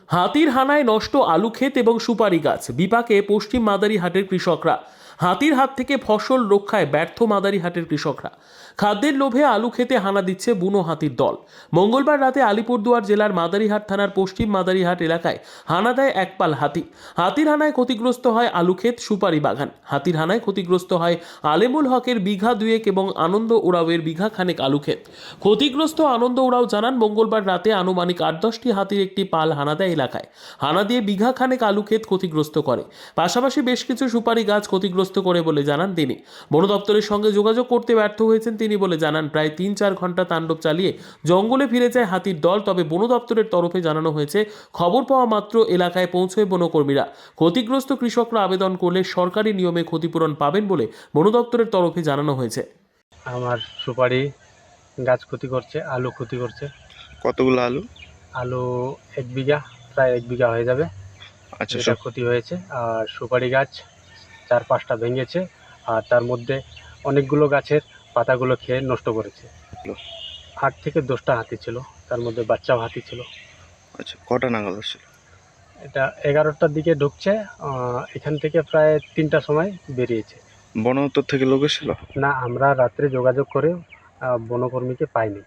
হাতির হানায় নষ্ট আলু ক্ষেত এবং সুপারি গাছ, বিপাকে পশ্চিম মাদারিহাটের কৃষকরা। হাতির হাত থেকে ফসল রক্ষায় ব্যর্থ মাদারিহাটের কৃষকরা। খাদ্যের লোভে আলু খেতে হানা দিচ্ছে বুনো হাতির দল। মঙ্গলবার রাতে আলিপুরদুয়ার জেলার মাদারিহাট থানার পশ্চিম মাদারিহাট এলাকায় হানা দেয় একপাল হাতি। হাতির হানায় ক্ষতিগ্রস্ত হয় আলু ক্ষেত, সুপারি বাগান। হাতির হানায় ক্ষতিগ্রস্ত হয় আলেমুল হকের বিঘা দুয়েক এবং আনন্দ ওরাওয়ের বিঘা খানেক আলু ক্ষেত। ক্ষতিগ্রস্ত আনন্দ ওরাও জানান, মঙ্গলবার রাতে আনুমানিক 8-10টি হাতির একটি পাল হানা দেয় এলাকায়। হানা দিয়ে বিঘা খানেক আলু ক্ষেত ক্ষতিগ্রস্ত করে, পাশাপাশি বেশ কিছু সুপারি গাছ ক্ষতিগ্রস্ত করে বলে জানান তিনি। বন দপ্তরের সঙ্গে যোগাযোগ করতে ব্যর্থ হয়েছেন তিনি বলে জানান। প্রায় 3-4 ঘন্টা তাণ্ডব চালিয়ে জঙ্গলে ফিরে যায় হাতির দল। তবে বন দপ্তরের তরফে জানানো হয়েছে, খবর পাওয়া মাত্র এলাকায় পৌঁছয় বনকর্মীরা। ক্ষতিগ্রস্ত কৃষকরা আবেদন করলে সরকারি নিয়মে ক্ষতিপূরণ পাবেন বলে বন দপ্তরের তরফে জানানো হয়েছে। আমার সুপারি গাছ ক্ষতি করছে, আলু ক্ষতি করছে। কতগুলো আলু? আলু 1 বিঘা, প্রায় 1 বিঘা হয়ে যাবে। আচ্ছা, এটা ক্ষতি হয়েছে। আর সুপারি গাছ 4-5টা ভেঙেছে, আর তার মধ্যে অনেকগুলো গাছের পাতাগুলো খেয়ে নষ্ট করেছে। 8 থেকে 10টা হাতি ছিল, তার মধ্যে বাচ্চাও হাতি ছিল। আচ্ছা, কটা নাগাদ আসছিল? এটা 11টার দিকে ঢুকছে, এখান থেকে প্রায় 3টার সময় বেরিয়েছে। বন দপ্তর থেকে লোক এসেছিল? না, আমরা রাত্রে যোগাযোগ করে বনকর্মীকে পাইনি।